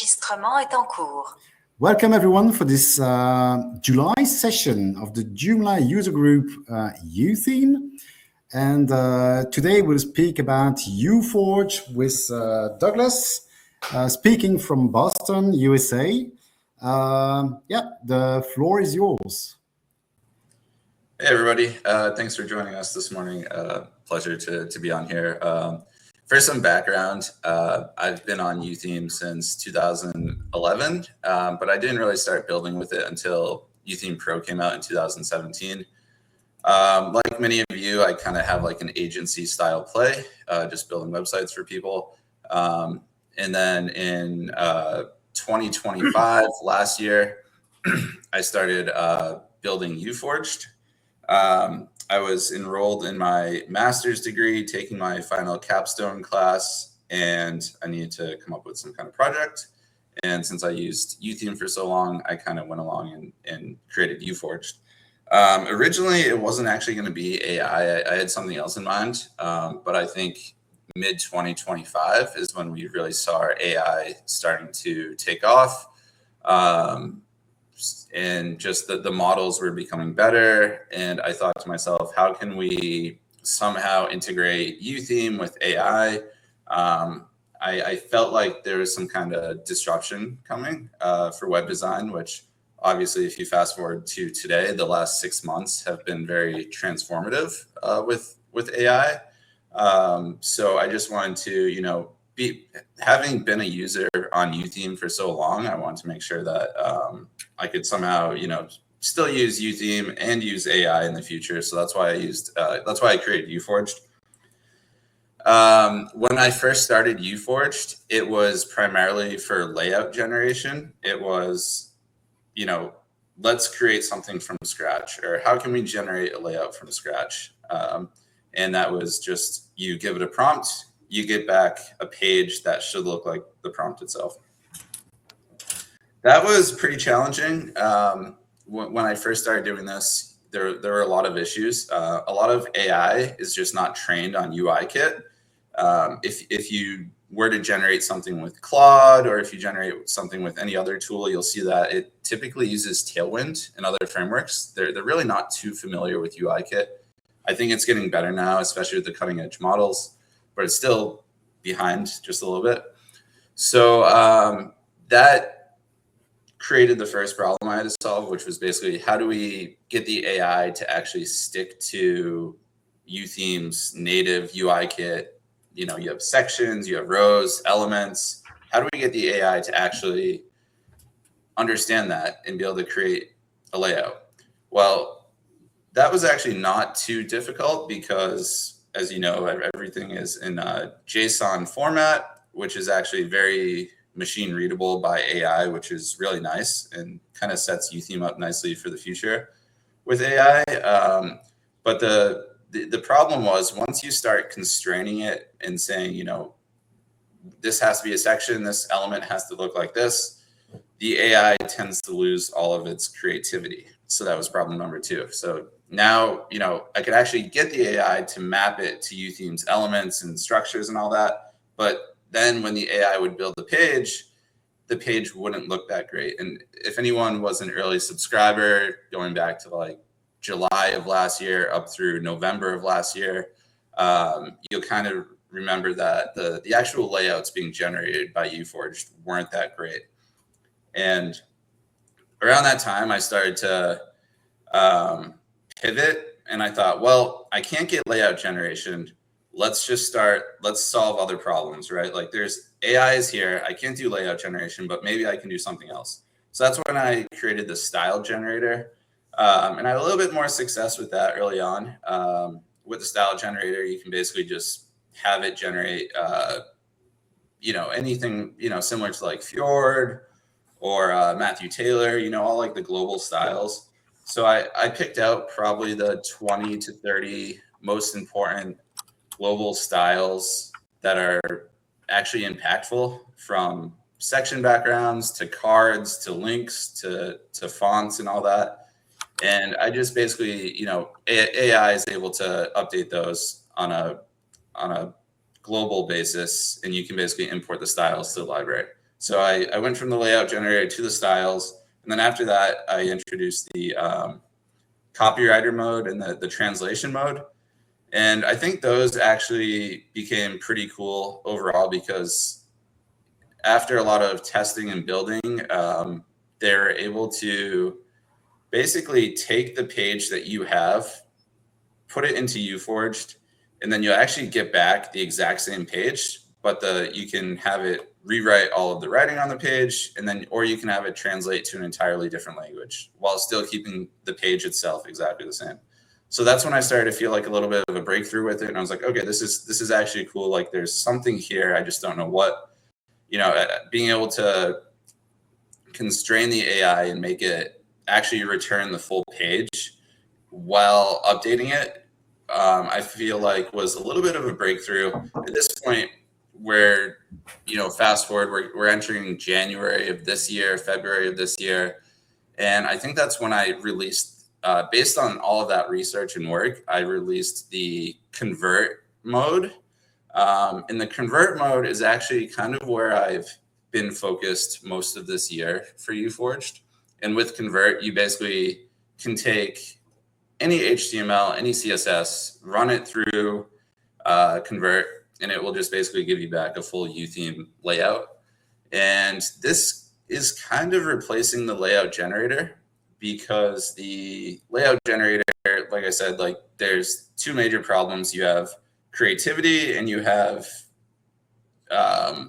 L'enregistrement est en cours. Welcome everyone for this July session of the Joomla user group YOOtheme. And today we'll speak about YOOforged with Douglas, speaking from Boston, USA. Yeah, the floor is yours. Hey everybody, thanks for joining us this morning. Pleasure to be on here. For some background, I've been on YOOtheme since 2011, but I didn't really start building with it until YOOtheme Pro came out in 2017. Like many of you, I kind of have like an agency style play, just building websites for people. And then in 2025, last year, I started building YOOforged. I was enrolled in my master's degree, taking my final capstone class, and I needed to come up with some kind of project. And since I used YOOtheme for so long, I kind of went along and created YOOforged. Originally, it wasn't actually going to be AI. I had something else in mind, but I think mid-2025 is when we really saw our AI starting to take off. And just the models were becoming better. And I thought to myself, how can we somehow integrate YOOtheme with AI? I felt like there was some kind of disruption coming for web design, which obviously, if you fast forward to today, the last 6 months have been very transformative with AI. So I just wanted to, having been a user on YOOtheme for so long, I wanted to make sure that I could somehow, still use YOOtheme and use AI in the future. So that's why I created YOOforged. When I first started YOOforged, it was primarily for layout generation. It was, let's create something from scratch, or how can we generate a layout from scratch? And that was just, you give it a prompt, you get back a page that should look like the prompt itself. That was pretty challenging. When I first started doing this, there were a lot of issues. A lot of AI is just not trained on UIKit. If you were to generate something with Claude, or if you generate something with any other tool, you'll see that it typically uses Tailwind and other frameworks. They're really not too familiar with UIKit. I think it's getting better now, especially with the cutting edge models, but it's still behind just a little bit. So that created the first problem I had to solve, which was basically, how do we get the AI to actually stick to YOOtheme's native UIKit? You have sections, you have rows, elements. How do we get the AI to actually understand that and be able to create a layout? Well, that was actually not too difficult because, as you know, everything is in a JSON format, which is actually very machine readable by AI, which is really nice and kind of sets YOOtheme up nicely for the future with AI. But the problem was, once you start constraining it and saying, this has to be a section, this element has to look like this, the AI tends to lose all of its creativity. So that was problem number 2. So now, I could actually get the AI to map it to YOOtheme's elements and structures and all that. But then when the AI would build the page wouldn't look that great. And if anyone was an early subscriber, going back to like July of last year up through November of last year, you'll kind of remember that the actual layouts being generated by YOOforged weren't that great. And around that time, I started to pivot, and I thought, well, I can't get layout generation. Let's solve other problems, right? Like, there's AI is here. I can't do layout generation, but maybe I can do something else. So that's when I created the style generator. And I had a little bit more success with that early on. With the style generator, you can basically just have it generate, anything, similar to like Fjord or Matthew Taylor, all like the global styles. So I picked out probably the 20 to 30 most important global styles that are actually impactful, from section backgrounds to cards to links to fonts and all that. And I just basically, AI is able to update those on a global basis, and you can basically import the styles to the library. So I went from the layout generator to the styles. And then after that, I introduced the copywriter mode and the translation mode. And I think those actually became pretty cool overall because after a lot of testing and building, they're able to basically take the page that you have, put it into YOOforged, and then you'll actually get back the exact same page, but you can have it rewrite all of the writing on the page, and then or you can have it translate to an entirely different language while still keeping the page itself exactly the same. So that's when I started to feel like a little bit of a breakthrough with it, and I was like, okay, this is actually cool. Like there's something here, I just don't know what. Being able to constrain the AI and make it actually return the full page while updating it, I feel like was a little bit of a breakthrough at this point where, fast forward, we're entering January of this year, February of this year. And I think that's when I released, based on all of that research and work, I released the convert mode. And the convert mode is actually kind of where I've been focused most of this year for YOOforged. And with convert, you basically can take any HTML, any CSS, run it through convert, and it will just basically give you back a full YOOtheme layout. And this is kind of replacing the layout generator because the layout generator, like I said, like there's two major problems. You have creativity and you have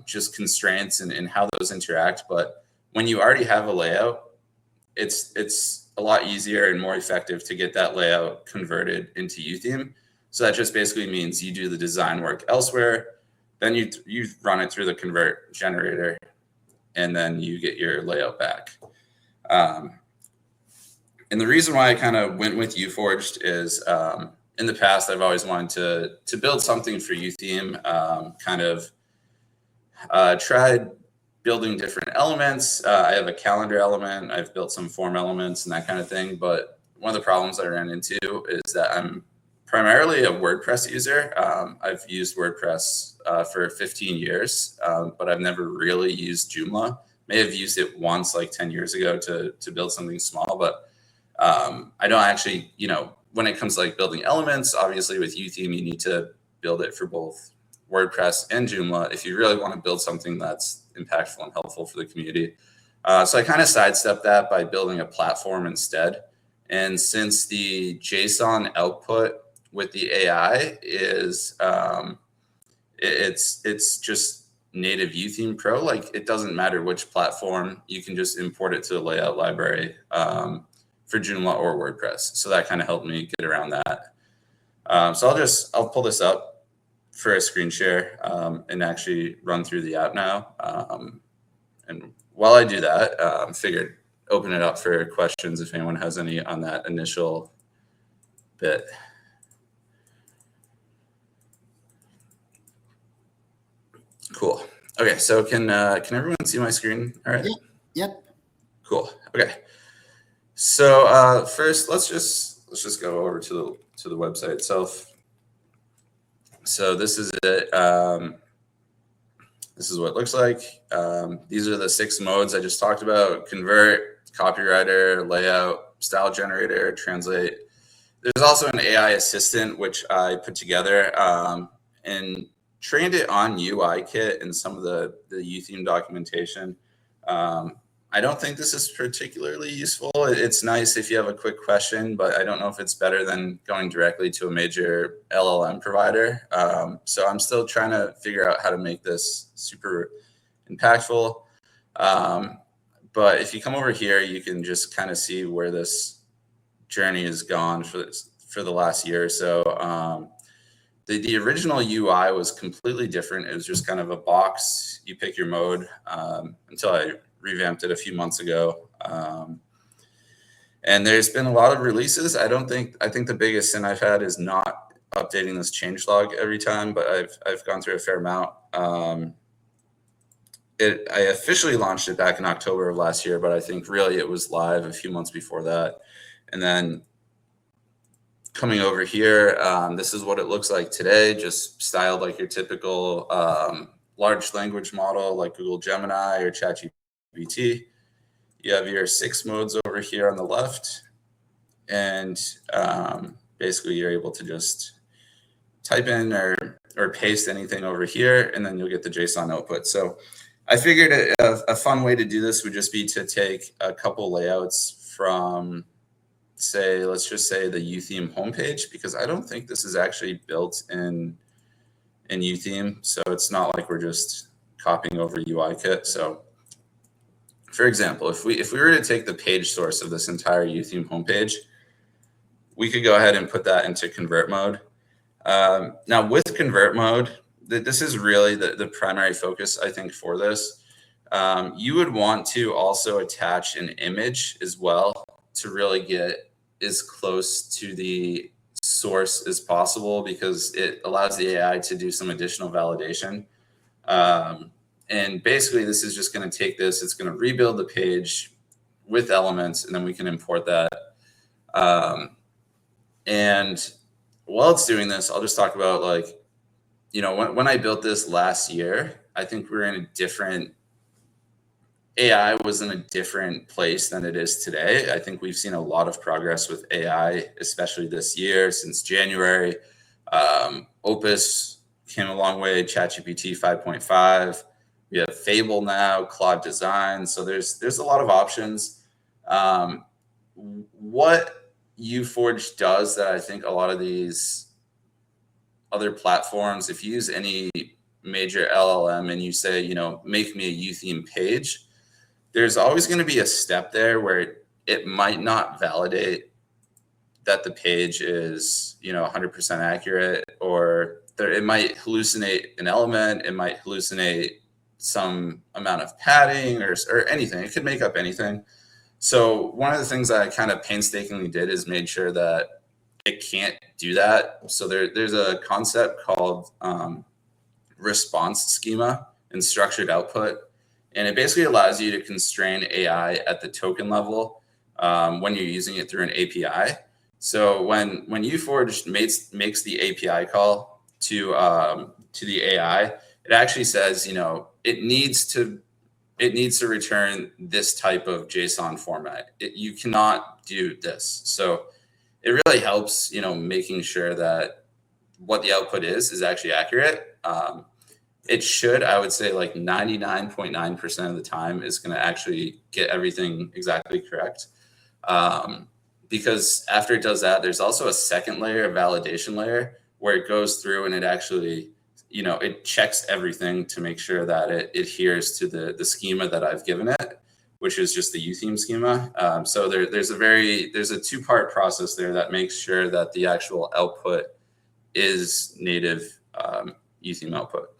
just constraints and how those interact. But when you already have a layout, it's a lot easier and more effective to get that layout converted into YOOtheme. So that just basically means you do the design work elsewhere, then you run it through the convert generator, and then you get your layout back. And the reason why I kind of went with YOOforged is in the past, I've always wanted to build something for YOOtheme, kind of tried building different elements. I have a calendar element. I've built some form elements and that kind of thing. But one of the problems I ran into is that I'm primarily a WordPress user. I've used WordPress for 15 years, but I've never really used Joomla. May have used it once like 10 years ago to build something small, but I don't actually, when it comes to like building elements, obviously with YOOtheme, you need to build it for both WordPress and Joomla if you really want to build something that's impactful and helpful for the community. So I kind of sidestepped that by building a platform instead. And since the JSON output with the AI is it's just native YOOtheme Pro, like it doesn't matter which platform, you can just import it to the layout library for Joomla or WordPress. So that kind of helped me get around that. So I'll pull this up for a screen share and actually run through the app now. And while I do that, figured open it up for questions if anyone has any on that initial bit. Cool. Okay, so can everyone see my screen? All right. Yep. Cool. Okay. So first, let's just go over to the website itself. So this is it. This is what it looks like. These are the 6 modes I just talked about: convert, copywriter, layout, style generator, translate. There's also an AI assistant, which I put together and trained it on UIKit and some of the YOOtheme documentation. I don't think this is particularly useful. It's nice if you have a quick question, but I don't know if it's better than going directly to a major LLM provider. So I'm still trying to figure out how to make this super impactful. But if you come over here, you can just kind of see where this journey has gone for the last year or so. The original UI was completely different. It was just kind of a box. You pick your mode until I revamped it a few months ago. And there's been a lot of releases. I think the biggest sin I've had is not updating this changelog every time, but I've gone through a fair amount. I officially launched it back in October of last year, but I think really it was live a few months before that. And then coming over here, this is what it looks like today, just styled like your typical large language model like Google Gemini or ChatGPT. You have your 6 modes over here on the left. And basically you're able to just type in or paste anything over here, and then you'll get the JSON output. So I figured a fun way to do this would just be to take a couple layouts from, say, let's just say the YOOtheme homepage, because I don't think this is actually built in YOOtheme. So it's not like we're just copying over UIKit. So for example, if we were to take the page source of this entire YOOtheme homepage, we could go ahead and put that into convert mode. Now with convert mode, this is really the primary focus, I think, for this. You would want to also attach an image as well to really get as close to the source as possible, because it allows the AI to do some additional validation. And basically this is just going to take this, it's going to rebuild the page with elements, and then we can import that. And while it's doing this, I'll just talk about, like, you know, when I built this last year, I think we were in a different, AI was in a different place than it is today. I think we've seen a lot of progress with AI, especially this year, since January. Opus came a long way, ChatGPT 5.5. We have Fable now, Claude Design. So there's a lot of options. What YOOforged does that I think a lot of these other platforms, if you use any major LLM and you say, you know, make me a YOOtheme page, there's always going to be a step there where it might not validate that the page is, you know, 100% accurate, or it might hallucinate an element, it might hallucinate some amount of padding or anything. It could make up anything. So one of the things that I kind of painstakingly did is made sure that it can't do that. So there's a concept called response schema and structured output. And it basically allows you to constrain AI at the token level when you're using it through an API. So when YOOforged makes the API call to the AI, it actually says, you know, it needs to return this type of JSON format. You cannot do this. So it really helps, you know, making sure that what the output is actually accurate. It should, I would say, like 99.9% of the time is going to actually get everything exactly correct. Because after it does that, there's also a second layer, a validation layer, where it goes through and it actually, you know, it checks everything to make sure that it adheres to the schema that I've given it, which is just the YOOtheme schema. So there's a 2-part process there that makes sure that the actual output is native YOOtheme output.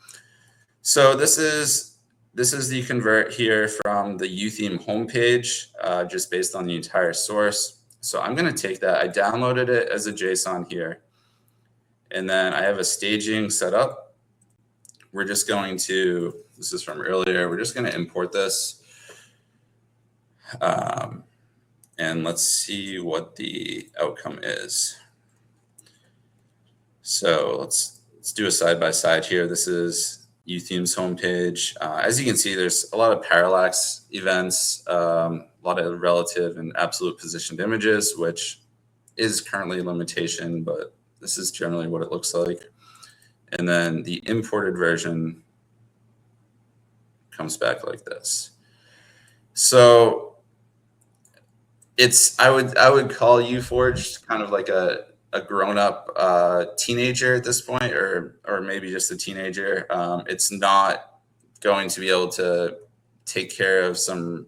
So this is the convert here from the YOOtheme homepage, just based on the entire source. So I'm going to take that. I downloaded it as a JSON here, and then I have a staging set up. We're just going to, this is from earlier, we're just going to import this. And let's see what the outcome is. So let's do a side-by-side here. This is YOOtheme's homepage. As you can see, there's a lot of parallax events, a lot of relative and absolute positioned images, which is currently a limitation, but this is generally what it looks like. And then the imported version comes back like this. So it's, I would call YOOforged kind of like a grown-up teenager at this point, or maybe just a teenager. It's not going to be able to take care of some,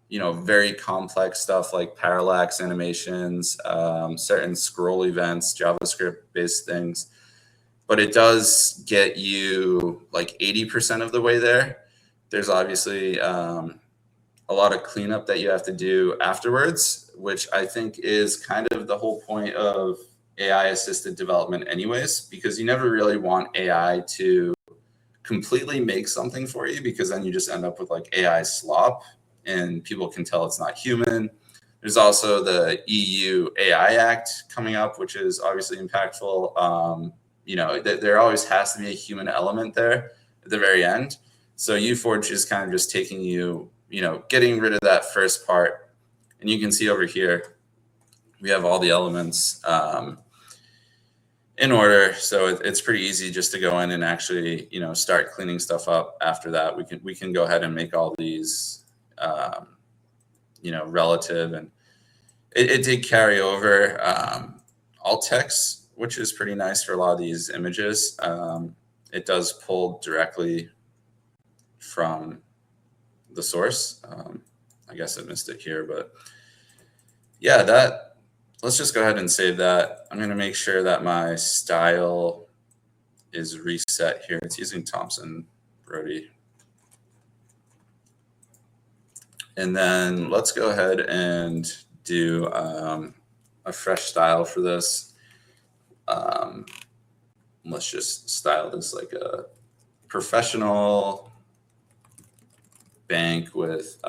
you know, very complex stuff like parallax animations, certain scroll events, JavaScript-based things. But it does get you like 80% of the way there. There's obviously a lot of cleanup that you have to do afterwards, which I think is kind of the whole point of AI-assisted development anyways, because you never really want AI to completely make something for you, because then you just end up with like AI slop and people can tell it's not human. There's also the EU AI Act coming up, which is obviously impactful. You know, there always has to be a human element there. at the very end. So YOOforged is kind of just taking you, getting rid of that first part. And you can see over here, we have all the elements in order. So it's pretty easy just to go in and actually, start cleaning stuff up. After that, we can go ahead and make all these, relative. And it did carry over alt text, which is pretty nice for a lot of these images. It does pull directly from the source. I guess I missed it here, but yeah, let's just go ahead and save that. I'm going to make sure that my style is reset here. It's using Thomson Brody. And then let's go ahead and do a fresh style for this. Let's just style this like a professional bank with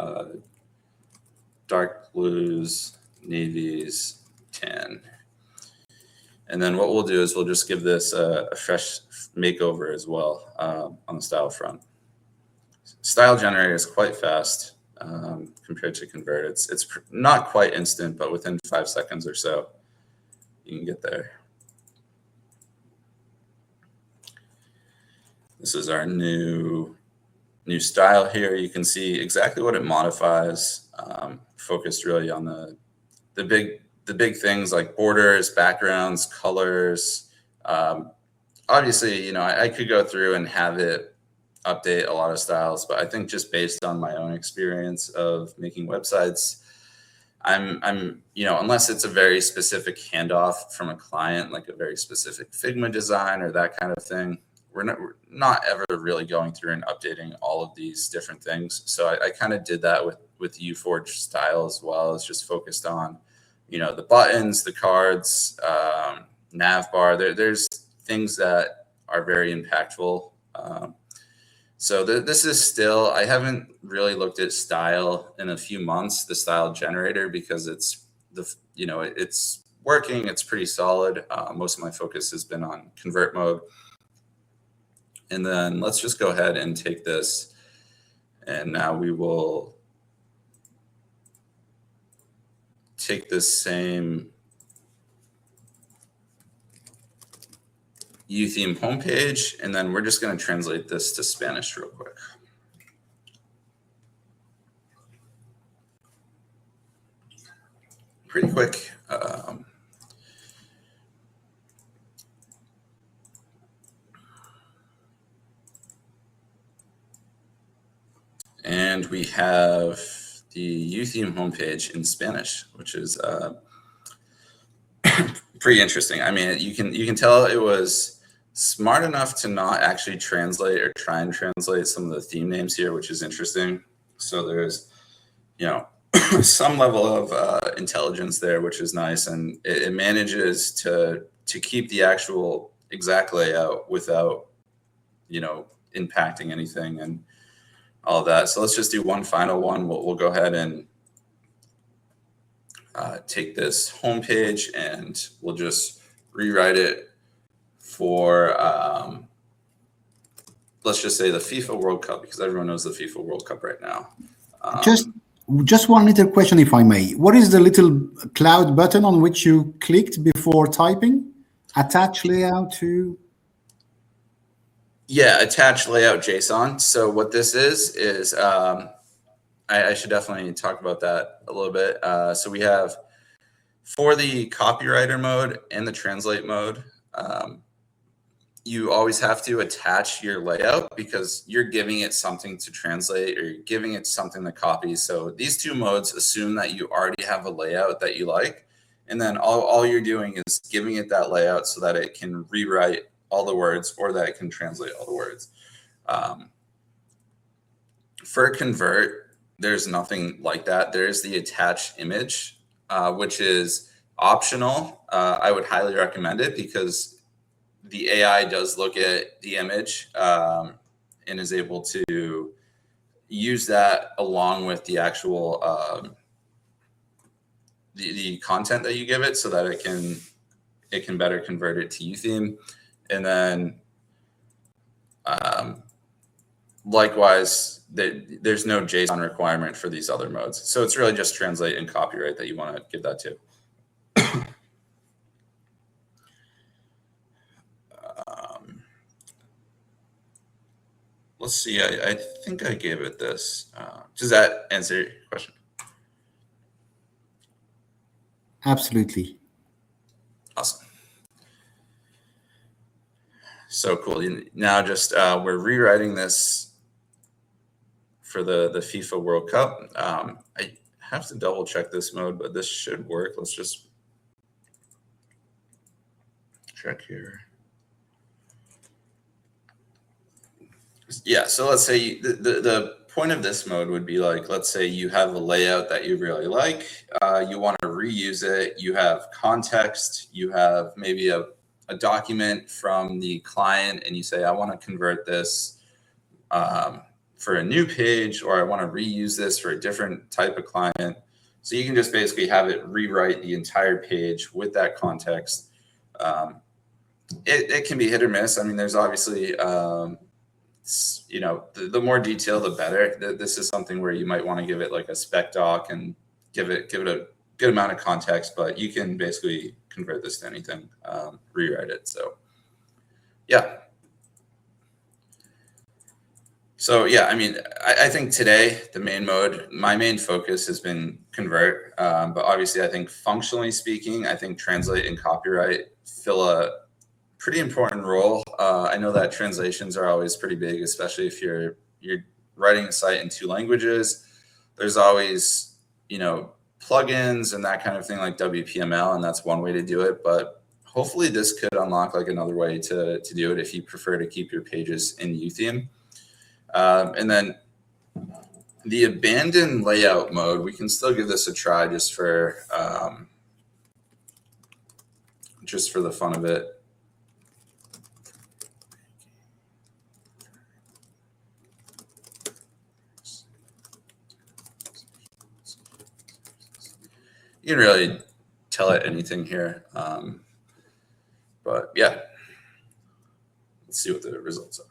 dark blues, navies, tan. And then what we'll do is we'll just give this a fresh makeover as well on the style front. Style generator is quite fast compared to Convert. It's not quite instant, but within 5 seconds or so, you can get there. This is our new style here. You can see exactly what it modifies, focused really on the big things like borders, backgrounds, colors. Obviously, I could go through and have it update a lot of styles, but I think just based on my own experience of making websites, I'm unless it's a very specific handoff from a client, like a very specific Figma design or that kind of thing, we're not ever really going through and updating all of these different things. So I kind of did that with YOOforged style as well. It's just focused on, the buttons, the cards, nav bar. There's things that are very impactful. So this is still, I haven't really looked at style in a few months, the style generator, because it's working. It's pretty solid. Most of my focus has been on convert mode. And then let's just go ahead and take this, and now we will take this same YOOtheme homepage, and then we're just going to translate this to Spanish real quick. Pretty quick. And we have the YOOtheme homepage in Spanish, which is pretty interesting. I mean, you can tell it was smart enough to not actually translate or try and translate some of the theme names here, which is interesting. So there's, some level of intelligence there, which is nice, and it manages to keep the actual exact layout without, impacting anything and all of that. So let's just do one final one. We'll go ahead and take this homepage, and we'll just rewrite it for, let's just say the FIFA World Cup, because everyone knows the FIFA World Cup right now. Just one little question, if I may. What is the little cloud button on which you clicked before typing? Attach layout to? Yeah, attach layout JSON. So what this is I should definitely talk about that a little bit. So we have, for the copywriter mode and the translate mode, you always have to attach your layout because you're giving it something to translate or you're giving it something to copy. So these two modes assume that you already have a layout that you like. And then all you're doing is giving it that layout so that it can rewrite all the words or that it can translate all the words. For convert, there's nothing like that. There's the attached image, which is optional. I would highly recommend it because the AI does look at the image and is able to use that along with the actual the content that you give it, so that it can better convert it to YOOtheme. And then likewise, there's no JSON requirement for these other modes. So it's really just translate and copyright that you want to give that to. Let's see, I think I gave it this. Does that answer your question? Absolutely. Awesome. So cool. Now just we're rewriting this for the FIFA World Cup. I have to double check this mode, but this should work. Let's just check here. Yeah, so let's say the point of this mode would be like, let's say you have a layout that you really like, you want to reuse it, you have context, you have maybe a document from the client, and you say, I want to convert this for a new page, or I want to reuse this for a different type of client. So you can just basically have it rewrite the entire page with that context. It can be hit or miss. I mean, there's obviously you know, the more detail, the better. This is something where you might want to give it like a spec doc and give it a good amount of context, but you can basically convert this to anything, rewrite it. So yeah. So yeah, I mean, I think today the main mode, my main focus has been convert, but obviously I think functionally speaking, I think translate and copyright fill a pretty important role. I know that translations are always pretty big, especially if you're writing a site in 2 languages. There's always, you know, plugins and that kind of thing like WPML, and that's one way to do it. But hopefully this could unlock like another way to do it if you prefer to keep your pages in YOOtheme. And then the abandon layout mode, we can still give this a try just for the fun of it. You can really tell it anything here. But yeah, let's see what the results are.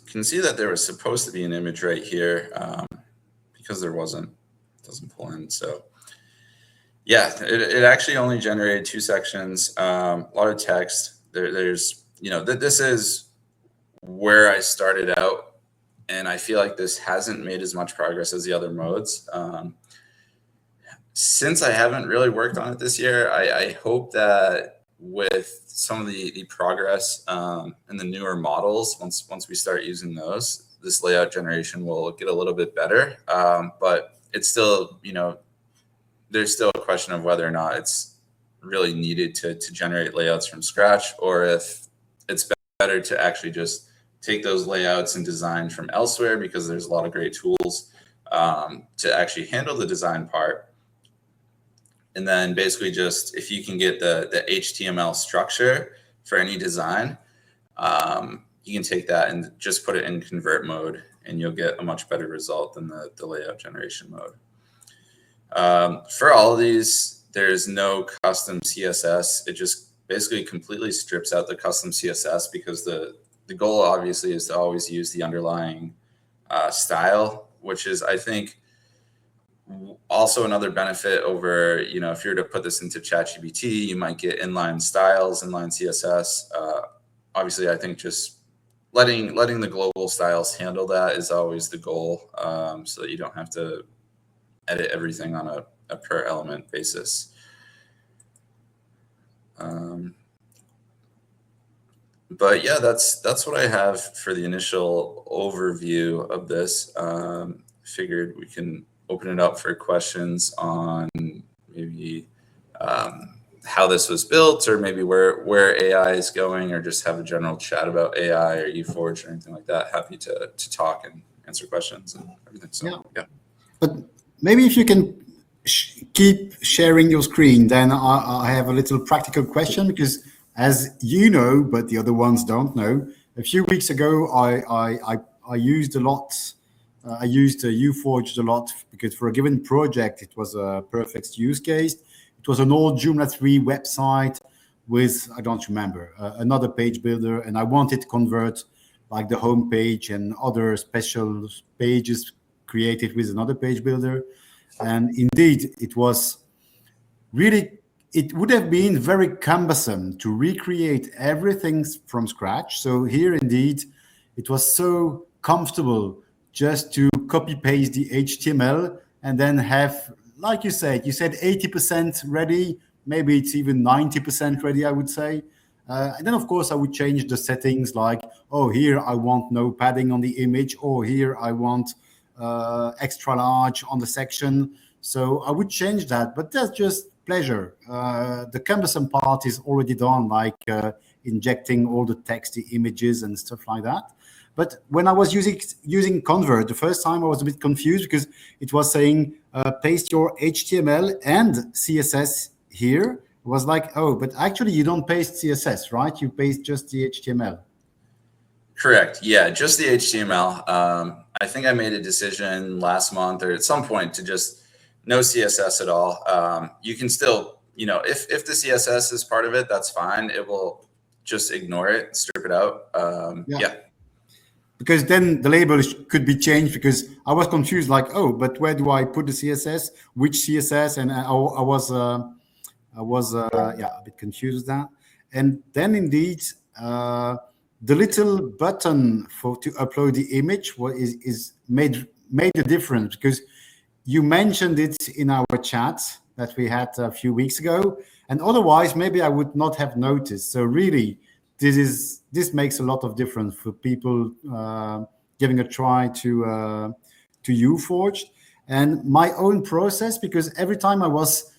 Can see that there was supposed to be an image right here, because there wasn't. It doesn't pull in. So yeah, it actually only generated 2 sections, a lot of text. There's, you know, this is where I started out, and I feel like this hasn't made as much progress as the other modes. Since I haven't really worked on it this year, I hope that with some of the progress and the newer models, once we start using those, this layout generation will get a little bit better. But it's still, you know, there's still a question of whether or not it's really needed to generate layouts from scratch, or if it's better to actually just take those layouts and design from elsewhere, because there's a lot of great tools to actually handle the design part. And then basically just, if you can get the HTML structure for any design, you can take that and just put it in convert mode, and you'll get a much better result than the layout generation mode. For all of these, there's no custom CSS. It just basically completely strips out the custom CSS, because the goal obviously is to always use the underlying style, which is, I think, also another benefit over, you know, if you were to put this into ChatGPT, you might get inline styles, inline CSS. Obviously, I think just letting the global styles handle that is always the goal, so that you don't have to edit everything on a per element basis. But yeah, that's what I have for the initial overview of this. Figured we can open it up for questions on maybe how this was built, or maybe where AI is going, or just have a general chat about AI or YOOforged or anything like that. Happy to talk and answer questions and everything. So yeah. But maybe if you can keep sharing your screen, then I have a little practical question, because as you know, but the other ones don't know, a few weeks ago I used a lot. I used YOOforged a lot because for a given project it was a perfect use case. It was an old Joomla 3 website with, I don't remember, another page builder, and I wanted to convert like the home page and other special pages created with another page builder. And indeed, it was really, it would have been very cumbersome to recreate everything from scratch. So here, indeed, it was so comfortable just to copy paste the HTML and then have, like you said 80% ready. Maybe it's even 90% ready, I would say. And then, of course, I would change the settings, like, oh, here I want no padding on the image, or here I want extra large on the section. So I would change that, but that's just pleasure. The cumbersome part is already done, like injecting all the text, the images, and stuff like that. But when I was using Convert the first time, I was a bit confused because it was saying paste your HTML and CSS here. It was like, oh, but actually you don't paste CSS, right? You paste just the HTML. Correct. Yeah, just the HTML. I think I made a decision last month or at some point to just no CSS at all. You can still, if the CSS is part of it, that's fine. It will just ignore it, strip it out. Yeah. Because then the label could be changed, because I was confused, like, oh, but where do I put the CSS? Which CSS? And I was a bit confused with that. And then indeed, the little button to upload the image is made a difference, because you mentioned it in our chat that we had a few weeks ago, and otherwise maybe I would not have noticed. So really, this makes a lot of difference for people giving a try to YOOforged. And my own process, because every time I was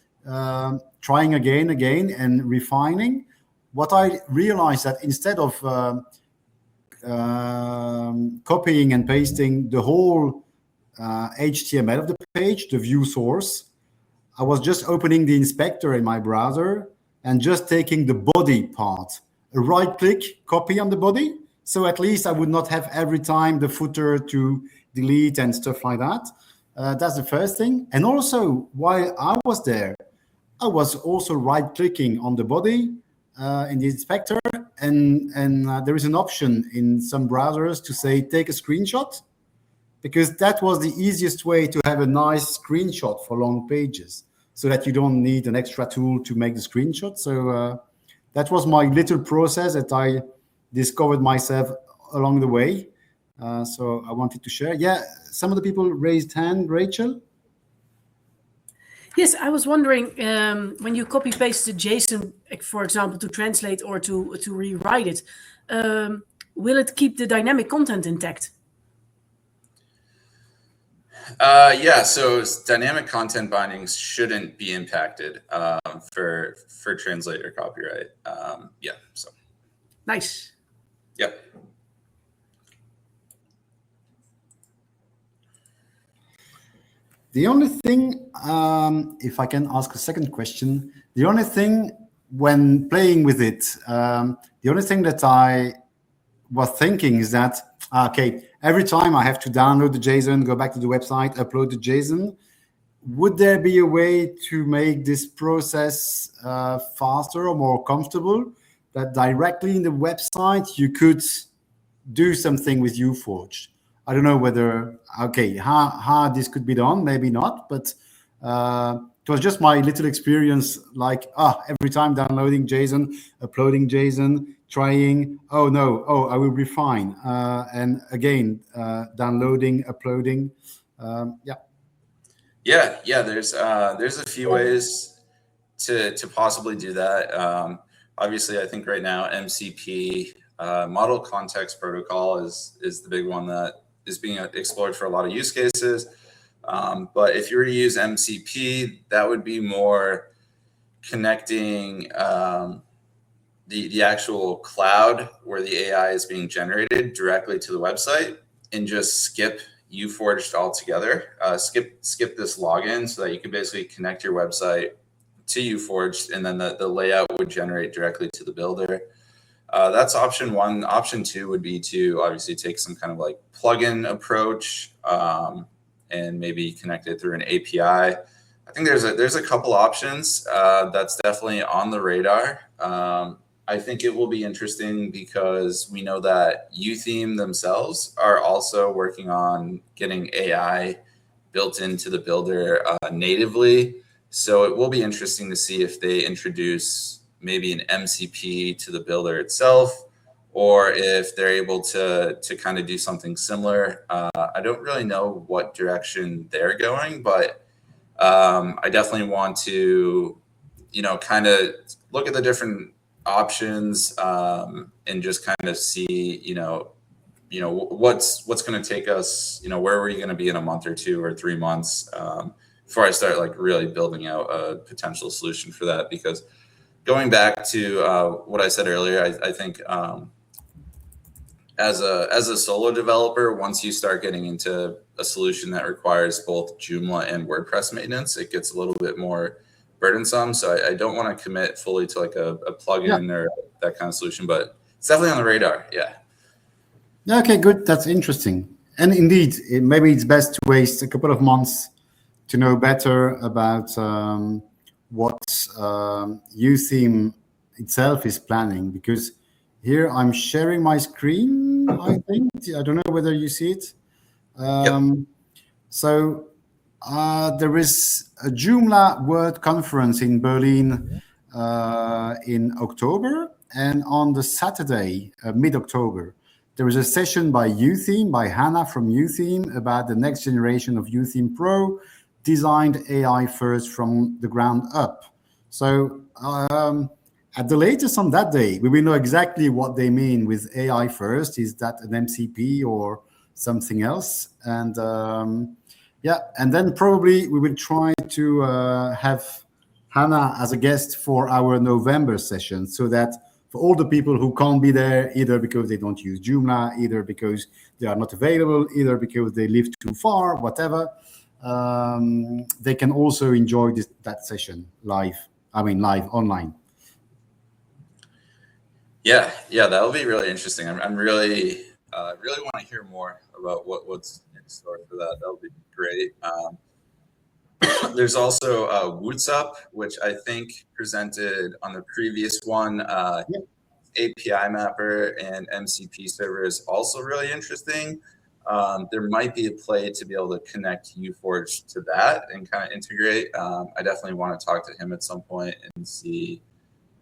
trying again and refining, what I realized that instead of copying and pasting the whole HTML of the page, the view source, I was just opening the inspector in my browser and just taking the body part, a right click, copy on the body. So at least I would not have every time the footer to delete and stuff like that. That's the first thing. And also, while I was there, I was also right clicking on the body in the inspector. And there is an option in some browsers to say, take a screenshot, because that was the easiest way to have a nice screenshot for long pages, so that you don't need an extra tool to make the screenshot. So that was my little process that I discovered myself along the way. So I wanted to share. Yeah, some of the people raised hand. Rachel? Yes, I was wondering, when you copy paste the JSON, for example, to translate or to rewrite it, will it keep the dynamic content intact? Yeah, so dynamic content bindings shouldn't be impacted for translate or copyright. Yeah, so. Nice. Yep. The only thing, if I can ask a second question, the only thing when playing with it, the only thing that I was thinking is that, okay, every time I have to download the JSON, go back to the website, upload the JSON, would there be a way to make this process faster or more comfortable, that directly in the website you could do something with YOOforged? I don't know whether, okay, how this could be done, maybe not, but it was just my little experience, like, every time downloading JSON, uploading JSON, trying, oh no, oh, I will be fine. And again, downloading, uploading, yeah. Yeah, there's a few ways to possibly do that. Obviously, I think right now MCP, Model Context Protocol, is the big one that is being explored for a lot of use cases. But if you were to use MCP, that would be more connecting the actual cloud where the AI is being generated directly to the website, and just skip YOOforged altogether. Skip this login so that you can basically connect your website to YOOforged, and then the layout would generate directly to the builder. That's option one. Option two would be to obviously take some kind of like plugin approach and maybe connect it through an API. I think there's a couple options that's definitely on the radar. I think it will be interesting because we know that YOOtheme themselves are also working on getting AI built into the builder natively. So it will be interesting to see if they introduce maybe an MCP to the builder itself, or if they're able to kind of do something similar. I don't really know what direction they're going, but I definitely want to, kind of look at the different options and just kind of see, what's going to take us, where are we going to be in a month or 2 or 3 months before I start like really building out a potential solution for that. Because going back to what I said earlier, I think as a solo developer, once you start getting into a solution that requires both Joomla and WordPress maintenance, it gets a little bit more burdensome. So I don't want to commit fully to like a plugin or that kind of solution, but it's definitely on the radar. Yeah. Okay, good. That's interesting. And indeed, maybe it's best to waste a couple of months to know better about what YOOtheme itself is planning, because here I'm sharing my screen, I think. I don't know whether you see it. So there is a Joomla World Conference in Berlin in October, and on the Saturday, mid-October, there is a session by YOOtheme, by Hannah from YOOtheme, about the next generation of YOOtheme Pro, designed AI first from the ground up. So at the latest on that day, we will know exactly what they mean with AI first. Is that an MCP or something else? And and then probably we will try to have Hannah as a guest for our November session, so that for all the people who can't be there, either because they don't use Joomla, either because they are not available, either because they live too far, whatever, they can also enjoy that session live. I mean, live online. Yeah, that'll be really interesting. I'm really want to hear more about what's in store for that. That'll be great. There's also WooTsup, which I think presented on the previous one. API mapper and MCP server is also really interesting. There might be a play to be able to connect YOOforged to that and kind of integrate. I definitely want to talk to him at some point and see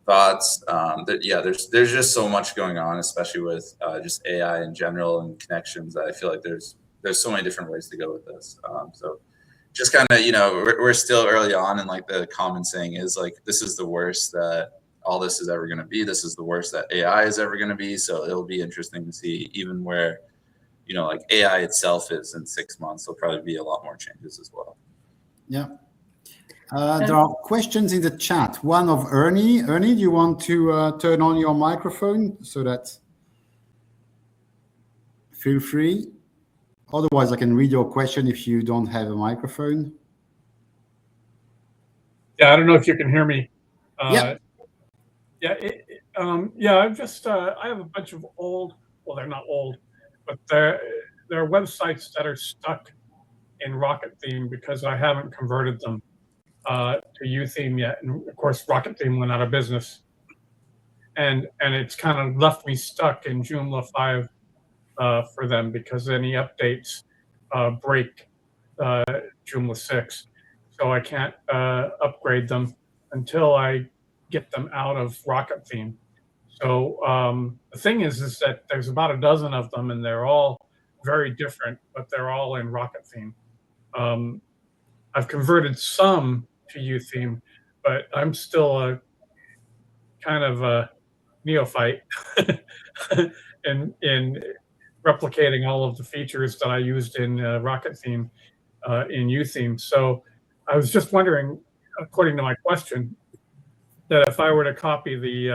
thoughts. There's just so much going on, especially with just AI in general and connections. I feel like there's so many different ways to go with this. So just kind of, we're still early on, and like the common saying is like, this is the worst that all this is ever going to be. This is the worst that AI is ever going to be. So it'll be interesting to see even where, like AI itself is in 6 months. There'll probably be a lot more changes as well. Yeah. There are questions in the chat. One of Ernie. Ernie, do you want to turn on your microphone so that feel free? Otherwise, I can read your question if you don't have a microphone. Yeah, I don't know if you can hear me. Yeah. I've just I have a bunch of old. Well, they're not old, but there are websites that are stuck in YOOtheme because I haven't converted them to YOOtheme yet. And of course, YOOtheme went out of business, and it's kind of left me stuck in Joomla 5 for them, because any updates break Joomla 6, so I can't upgrade them until I get them out of YOOtheme. So the thing is that there's about a dozen of them, and they're all very different, but they're all in YOOtheme. I've converted some to YOOtheme, but I'm still a kind of a neophyte in replicating all of the features that I used in YOOtheme in YOOtheme. So I was just wondering, according to my question, that if I were to copy the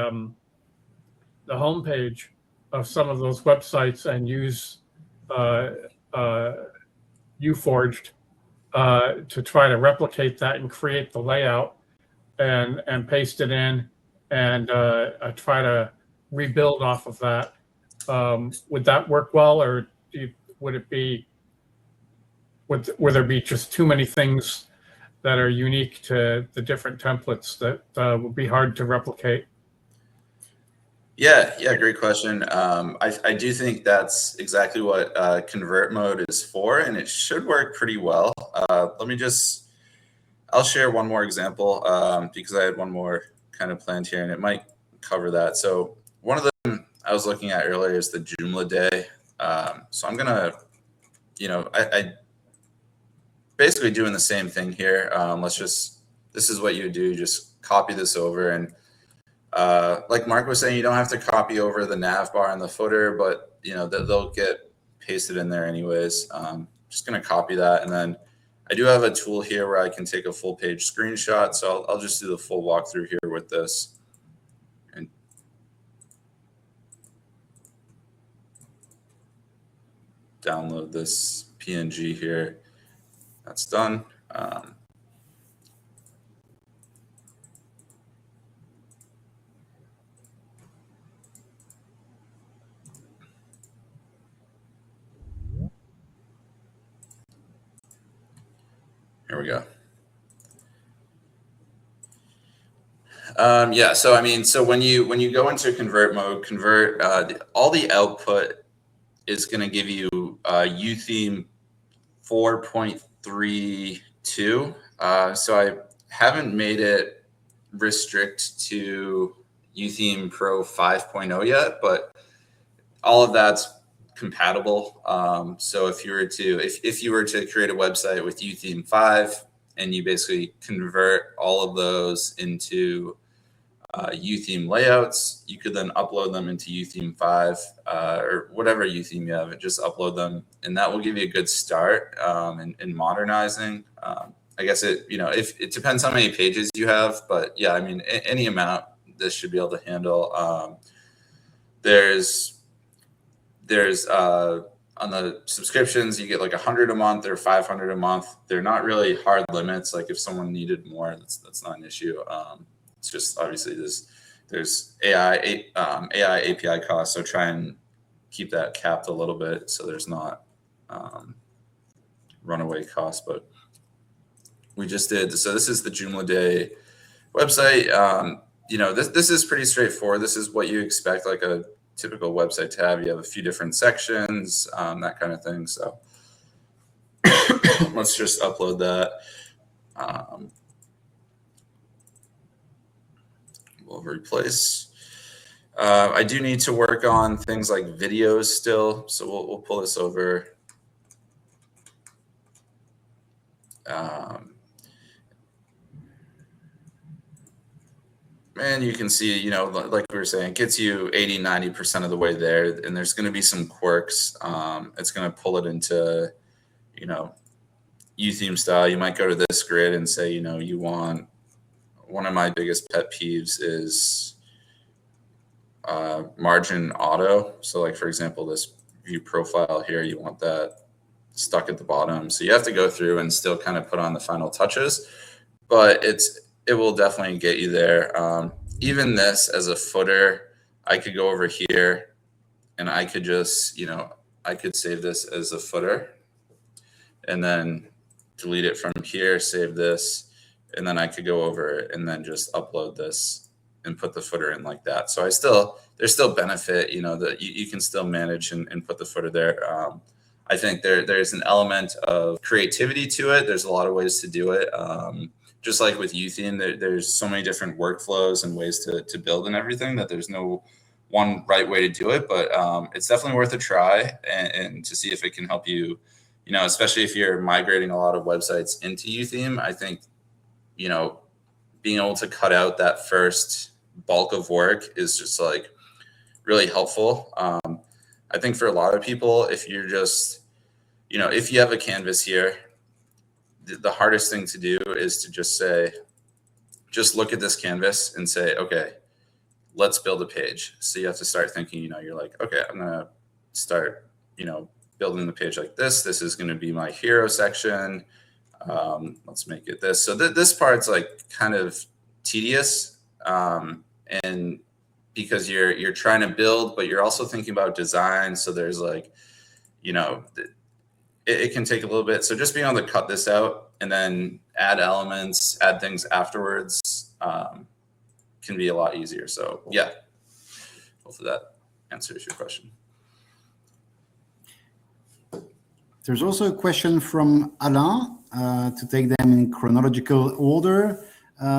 homepage of some of those websites and use YOOforged to try to replicate that and create the layout and paste it in and try to rebuild off of that. Would that work well, or would it be, would there be just too many things that are unique to the different templates that would be hard to replicate? Yeah, great question. I do think that's exactly what convert mode is for, and it should work pretty well. I'll share one more example because I had one more kind of planned here, and it might cover that. So one of them I was looking at earlier is the Joomla day. So I'm gonna, I basically doing the same thing here. This is what you do, just copy this over, and like Mark was saying, you don't have to copy over the nav bar and the footer, but they'll get pasted in there anyways. Just gonna copy that, and then I do have a tool here where I can take a full page screenshot. So I'll just do the full walkthrough here with this. And download this PNG here. That's done. Here we go. Yeah, so I mean, so when you go into convert mode, all the output is going to give you YOOtheme 4.32. So I haven't made it restrict to YOOtheme Pro 5.0 yet, but all of that's compatible. So if you were to create a website with YOOtheme 5 and you basically convert all of those into YOOtheme layouts, you could then upload them into YOOtheme 5 or whatever YOOtheme you have, and just upload them, and that will give you a good start in modernizing. I guess if it depends how many pages you have, but yeah, I mean, any amount this should be able to handle. There's on the subscriptions, you get like 100 a month or 500 a month. They're not really hard limits. Like if someone needed more, that's not an issue. It's just obviously there's AI API costs, so try and keep that capped a little bit so there's not runaway costs. But we just did. So this is the Joomla Day website. This is pretty straightforward. This is what you expect, like a typical website to have. You have a few different sections, that kind of thing. So let's just upload that. We'll replace. I do need to work on things like videos still, so we'll pull this over. And you can see, like we were saying, it gets you 80-90% of the way there, and there's going to be some quirks. It's going to pull it into, YOOtheme style. You might go to this grid and say, you want, one of my biggest pet peeves is margin auto. So like, for example, this view profile here, you want that stuck at the bottom. So you have to go through and still kind of put on the final touches, but it will definitely get you there. Even this as a footer, I could go over here and I could just, I could save this as a footer and then delete it from here, save this, and then I could go over and then just upload this and put the footer in like that. So there's still benefit, that you can still manage and put the footer there. I think there's an element of creativity to it. There's a lot of ways to do it. Just like with YOOtheme, there's so many different workflows and ways to build and everything that there's no one right way to do it. But it's definitely worth a try and to see if it can help you, especially if you're migrating a lot of websites into YOOtheme. I think, being able to cut out that first bulk of work is just like really helpful. I think for a lot of people, if you're just, if you have a canvas here, the hardest thing to do is to just look at this canvas and say, okay, let's build a page. So you have to start thinking, you're like, okay, I'm going to start, building the page like this. This is going to be my hero section. Let's make it this. So this part's like kind of tedious, and because you're trying to build, but you're also thinking about design. So there's like, you know, it can take a little bit. So just being able to cut this out and then add elements, add things afterwards, can be a lot easier. So yeah, hopefully that answers your question. There's also a question from Alain, to take them in chronological order,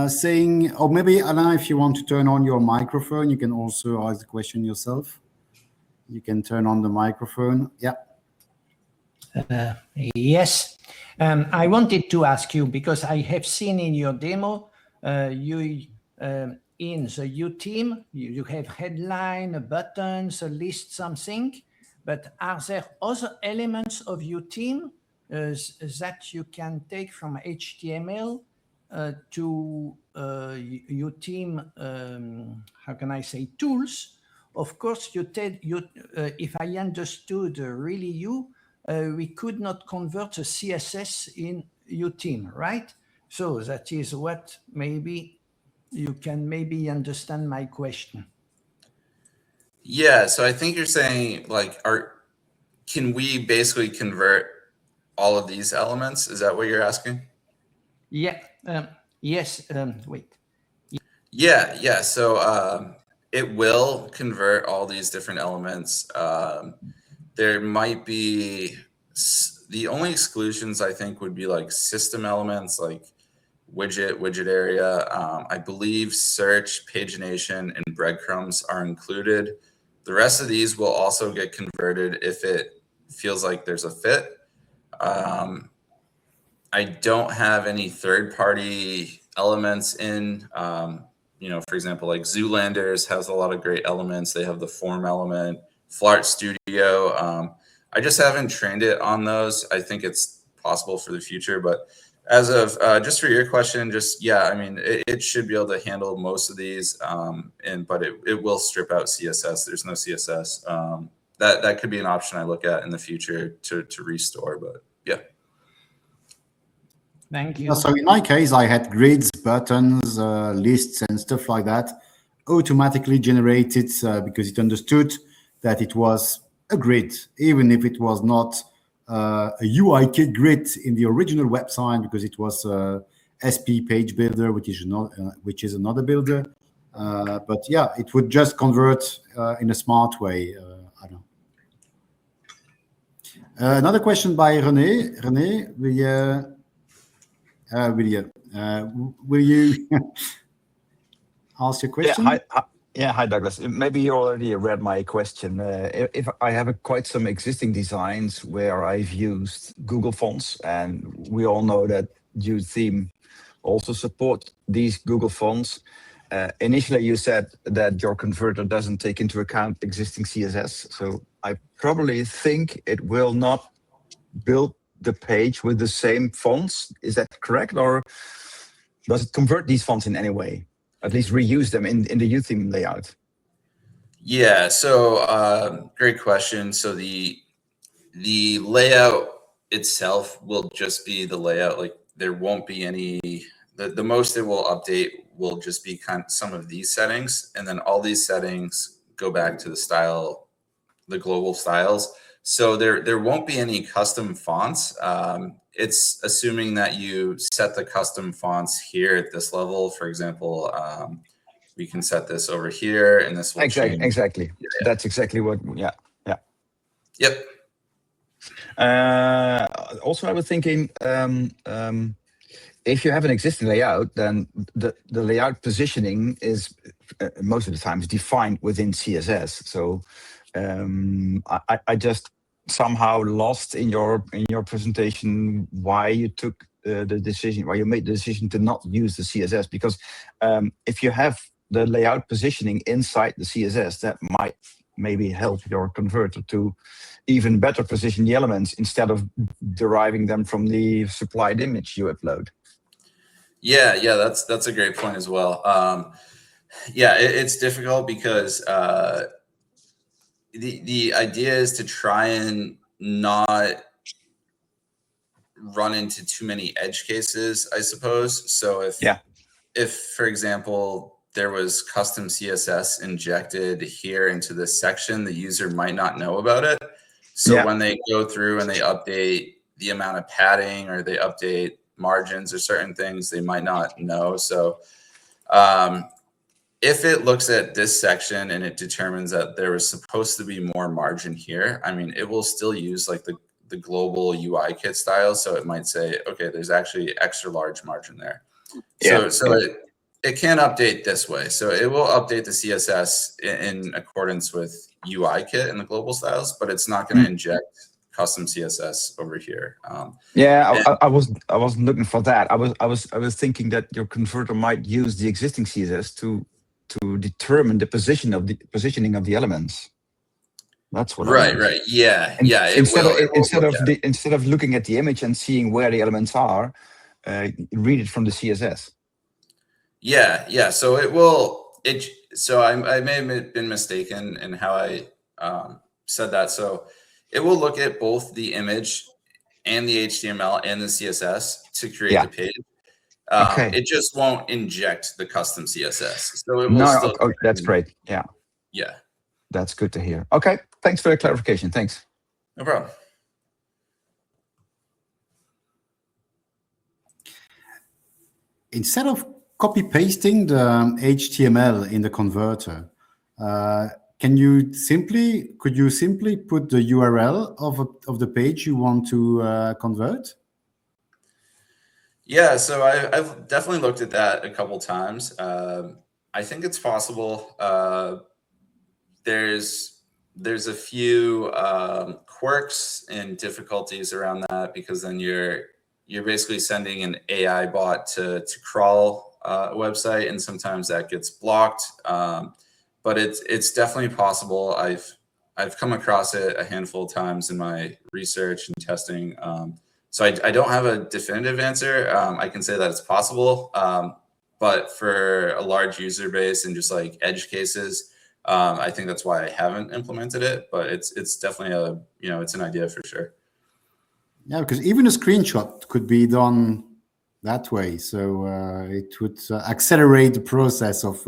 saying, or maybe Alain, if you want to turn on your microphone, you can also ask the question yourself. You can turn on the microphone. Yeah. Yes. I wanted to ask you, because I have seen in your demo, you in the YOOtheme, you have headline, buttons, a list, something. But are there other elements of YOOtheme that you can take from HTML to YOOtheme, how can I say, tools? Of course, if I understood really we could not convert a CSS in YOOtheme, right? So that is what maybe you can understand my question. Yeah, so I think you're saying like, can we basically convert all of these elements? Is that what you're asking? Yeah. Yes. Wait. Yeah. So it will convert all these different elements. There might be the only exclusions, I think, would be like system elements, like widget area. I believe search, pagination, and breadcrumbs are included. The rest of these will also get converted if it feels like there's a fit. I don't have any third-party elements in. You know, for example, like Zoolanders has a lot of great elements. They have the form element, Flart Studio. I just haven't trained it on those. I think it's possible for the future, but as of just for your question, yeah, I mean, it should be able to handle most of these, but it will strip out CSS. There's no CSS. That could be an option I look at in the future to restore, but yeah. Thank you. So in my case, I had grids, buttons, lists, and stuff like that automatically generated because it understood that it was a grid, even if it was not a UI kit grid in the original website, because it was SP Page Builder, which is another builder. But yeah, it would just convert in a smart way. I don't know. Another question by René. René, will you ask your question? Hi, Douglas. Maybe you already read my question. If I have quite some existing designs where I've used Google fonts, and we all know that YOOtheme also support these Google fonts. Initially, you said that your converter doesn't take into account existing CSS. So I probably think it will not build the page with the same fonts. Is that correct? Or does it convert these fonts in any way? At least reuse them in the YOOtheme layout? Yeah, so great question. So the layout itself will just be the layout. Like there won't be any, the most it will update will just be kind of some of these settings. And then all these settings go back to the style, the global styles. So there won't be any custom fonts. It's assuming that you set the custom fonts here at this level. For example, we can set this over here, and this will change. Exactly. Yeah. That's exactly what. Yeah. Yep. Also, I was thinking, if you have an existing layout, then the layout positioning is most of the time is defined within CSS. So I just somehow lost in your presentation why you took the decision, why you made the decision to not use the CSS, because if you have the layout positioning inside the CSS, that might maybe help your converter to even better position the elements instead of deriving them from the supplied image you upload. Yeah, that's a great point as well. Yeah, it's difficult because the idea is to try and not run into too many edge cases, I suppose. So if for example, there was custom CSS injected here into this section, the user might not know about it. So when they go through and they update the amount of padding or they update margins or certain things, they might not know. So if it looks at this section and it determines that there was supposed to be more margin here, I mean, it will still use like the global UI kit style. So it might say, okay, there's actually extra large margin there. So it can update this way. So it will update the CSS in accordance with UI kit and the global styles, but it's not going to inject custom CSS over here. I wasn't looking for that. I was thinking that your converter might use the existing CSS to determine the positioning of the elements. That's what. Right. Yeah. Instead of looking at the image and seeing where the elements are, read it from the CSS. Yeah. So it will. So I may have been mistaken in how I said that. So it will look at both the image and the HTML and the CSS to create the page. It just won't inject the custom CSS. So it will that's great. Yeah. That's good to hear. Okay. Thanks for the clarification. Thanks. No problem. Instead of copy pasting the HTML in the converter, could you simply put the URL of the page you want to convert? Yeah, so I've definitely looked at that a couple times. I think it's possible. There's a few quirks and difficulties around that, because then you're basically sending an AI bot to crawl a website, and sometimes that gets blocked. But it's definitely possible. I've come across it a handful of times in my research and testing. So I don't have a definitive answer. I can say that it's possible, but for a large user base and just like edge cases, I think that's why I haven't implemented it. But it's definitely it's an idea for sure. Yeah, because even a screenshot could be done that way. So it would accelerate the process of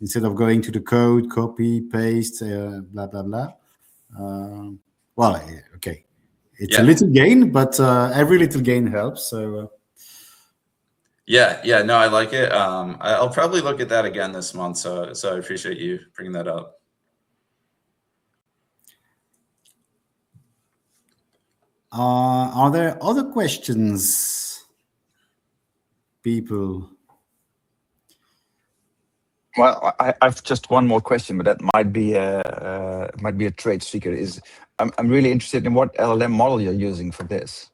instead of going to the code, copy, paste, blah, blah, blah. Well, okay. It's a little gain, but every little gain helps. So yeah, no, I like it. I'll probably look at that again this month. So I appreciate you bringing that up. Are there other questions, people? Well, I've just one more question, but that might be a trade secret. I'm really interested in what LLM model you're using for this.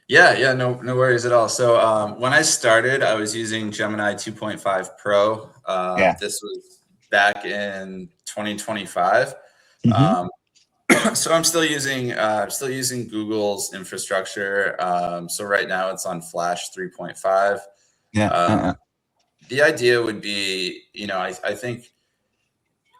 Yeah, no worries at all. So when I started, I was using Gemini 2.5 Pro. This was back in 2025. So I'm still using Google's infrastructure. So right now it's on Flash 3.5. The idea would be, I think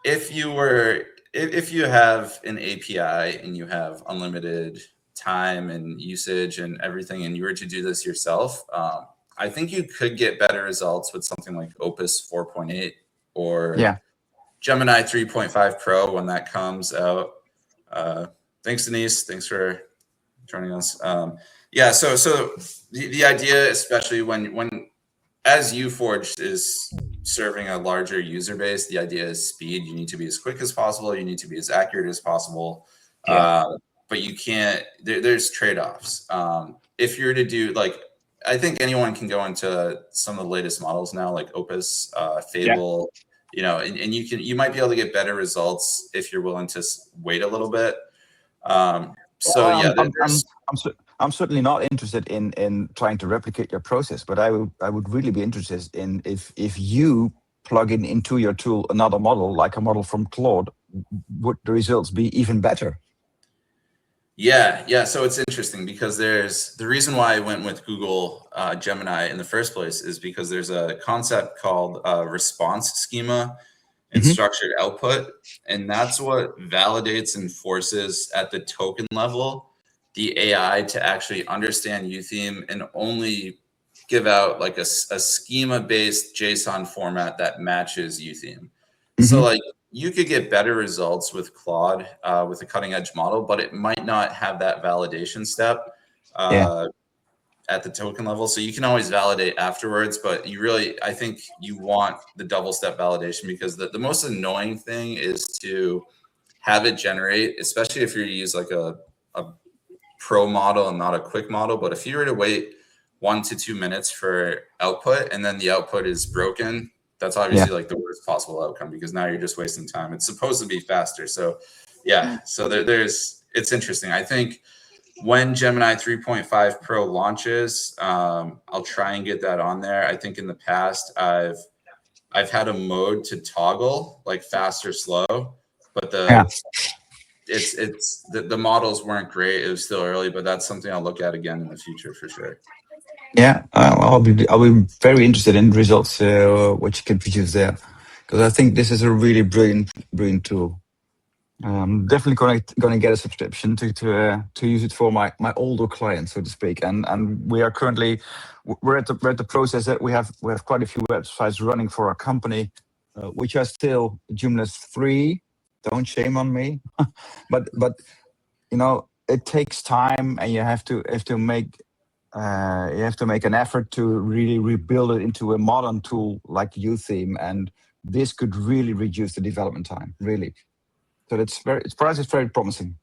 if you have an API and you have unlimited time and usage and everything, and you were to do this yourself, I think you could get better results with something like Opus 4.8 or Gemini 3.5 Pro when that comes out. Thanks, Denise. Thanks for joining us. So the idea, especially when as YOOforged is serving a larger user base, the idea is speed. You need to be as quick as possible. You need to be as accurate as possible. But you can't, there's trade-offs. If you're to do, I think anyone can go into some of the latest models now, like Opus, Fable, and you might be able to get better results if you're willing to wait a little bit. I'm certainly not interested in trying to replicate your process, but I would really be interested in if you plug into your tool another model, like a model from Claude, would the results be even better? Yeah. So it's interesting because there's the reason why I went with Google Gemini in the first place is because there's a concept called response schema. and structured output. And that's what validates and forces at the token level the AI to actually understand YOOtheme and only give out like a schema-based JSON format that matches YOOtheme. So like you could get better results with Claude with a cutting edge model, but it might not have that validation step at the token level. So you can always validate afterwards, but you really, I think you want the double step validation, because the most annoying thing is to have it generate, especially if you use like a pro model and not a quick model. But if you were to wait 1 to 2 minutes for output and then the output is broken, that's obviously like the worst possible outcome, because now you're just wasting time. It's supposed to be faster. So yeah, so it's interesting. I think when Gemini 3.5 Pro launches, I'll try and get that on there. I think in the past I've had a mode to toggle like fast or slow, but the models weren't great. It was still early, but that's something I'll look at again in the future for sure. Yeah, I'll be very interested in the results, what you can produce there, because I think this is a really brilliant tool. Definitely going to get a subscription to use it for my older clients, so to speak. And we are currently we're at the process that we have quite a few websites running for our company, which are still Joomla 3. Don't shame on me, but you know, it takes time, and you have to make an effort to really rebuild it into a modern tool like YOOtheme, and this could really reduce the development time, really. So for us, it's very promising.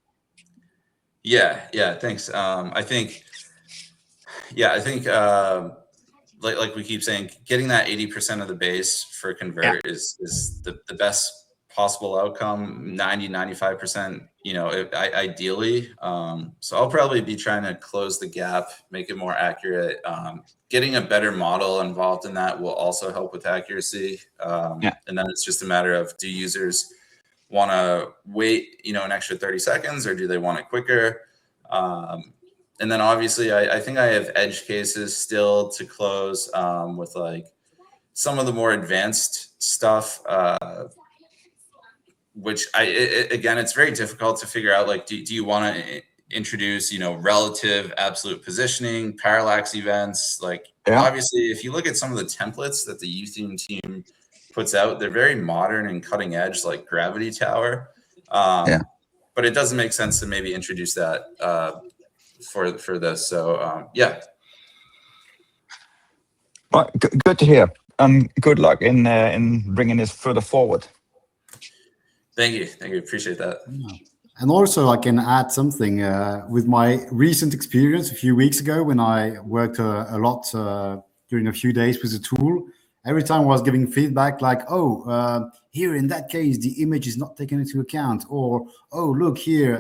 Yeah, thanks. I think like we keep saying, getting that 80% of the base for convert is the best possible outcome. 90-95%, you know, ideally. So I'll probably be trying to close the gap, make it more accurate. Getting a better model involved in that will also help with accuracy. And then it's just a matter of, do users want to wait, you know, an extra 30 seconds, or do they want it quicker? And then obviously I think I have edge cases still to close with like some of the more advanced stuff, which again, it's very difficult to figure out, like, do you want to introduce, you know, relative absolute positioning, parallax events? Like, obviously, if you look at some of the templates that the YOOtheme team puts out, they're very modern and cutting edge, like Gravity Tower. But it doesn't make sense to maybe introduce that for this. So yeah. Well, good to hear. Good luck in bringing this further forward. Thank you. Appreciate that. Yeah. And also, I can add something with my recent experience a few weeks ago when I worked a lot during a few days with the tool. Every time I was giving feedback like, here in that case, the image is not taken into account, or, oh, look here,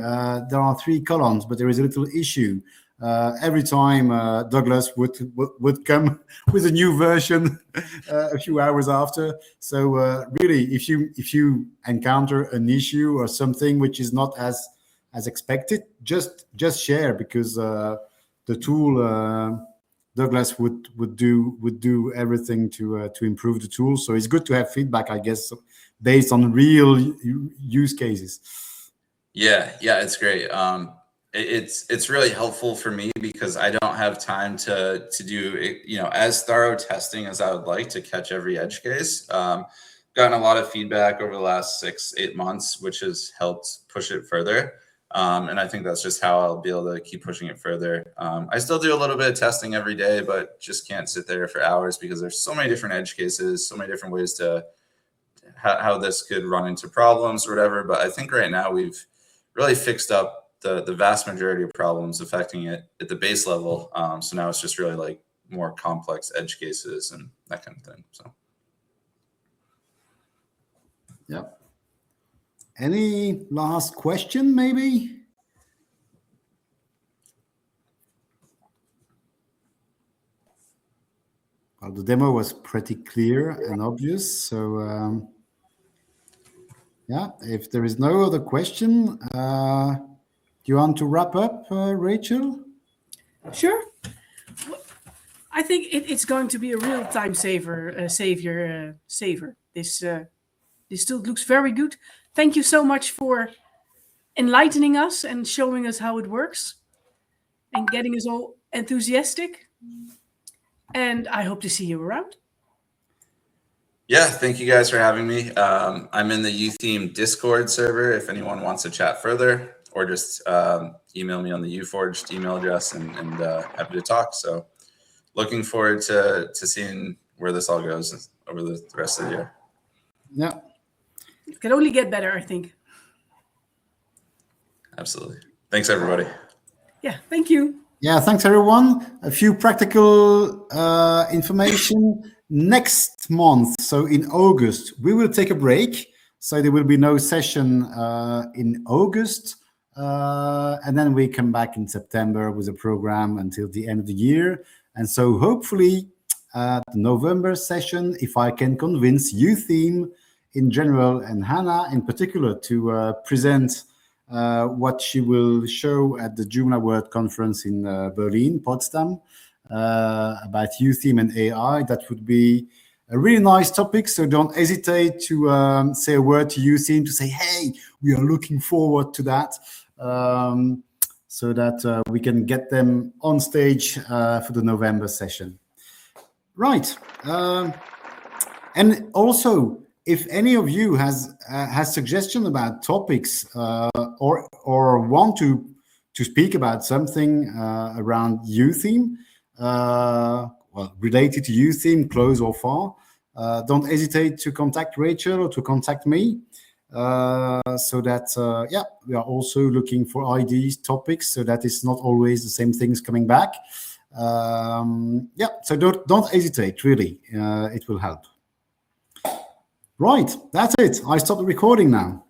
there are 3 columns, but there is a little issue. Every time Douglas would come with a new version a few hours after. So really, if you encounter an issue or something which is not as expected, just share, because the tool Douglas would do everything to improve the tool. So it's good to have feedback, I guess, based on real use cases. Yeah, it's great. It's really helpful for me, because I don't have time to do, you know, as thorough testing as I would like to catch every edge case. Gotten a lot of feedback over the last 6-8 months, which has helped push it further. And I think that's just how I'll be able to keep pushing it further. I still do a little bit of testing every day, but just can't sit there for hours, because there's so many different edge cases, so many different ways to how this could run into problems or whatever. But I think right now we've really fixed up the vast majority of problems affecting it at the base level. So now it's just really like more complex edge cases and that kind of thing. So yeah. Any last question, maybe? Well, the demo was pretty clear and obvious. So yeah, if there is no other question, do you want to wrap up, Rachel? Sure. I think it's going to be a real time saver. This This still looks very good. Thank you so much for enlightening us and showing us how it works and getting us all enthusiastic. And I hope to see you around. Yeah, thank you guys for having me. I'm in the YOOtheme Discord server if anyone wants to chat further, or just email me on the YOOforged email address, and happy to talk. So looking forward to seeing where this all goes over the rest of the year. Yeah. It can only get better, I think. Absolutely. Thanks, everybody. Yeah, thank you. Yeah, thanks everyone. A few practical information. Next month, so in August, we will take a break. So there will be no session in August. And then we come back in September with a program until the end of the year. And so hopefully the November session, if I can convince YOOtheme in general and Hannah in particular to present what she will show at the Joomla World Conference in Berlin, Potsdam, about YOOtheme and AI. That would be a really nice topic. So don't hesitate to say a word to YOOtheme to say, hey, we are looking forward to that, so that we can get them on stage for the November session. Right. And also, if any of you has suggestion about topics or want to speak about something around YOOtheme, well, related to YOOtheme, close or far, don't hesitate to contact Rachel or to contact me, so that yeah, we are also looking for ideas, topics, so that it's not always the same things coming back. Yeah, so don't hesitate, really. It will help. Right, that's it. I stop the recording now.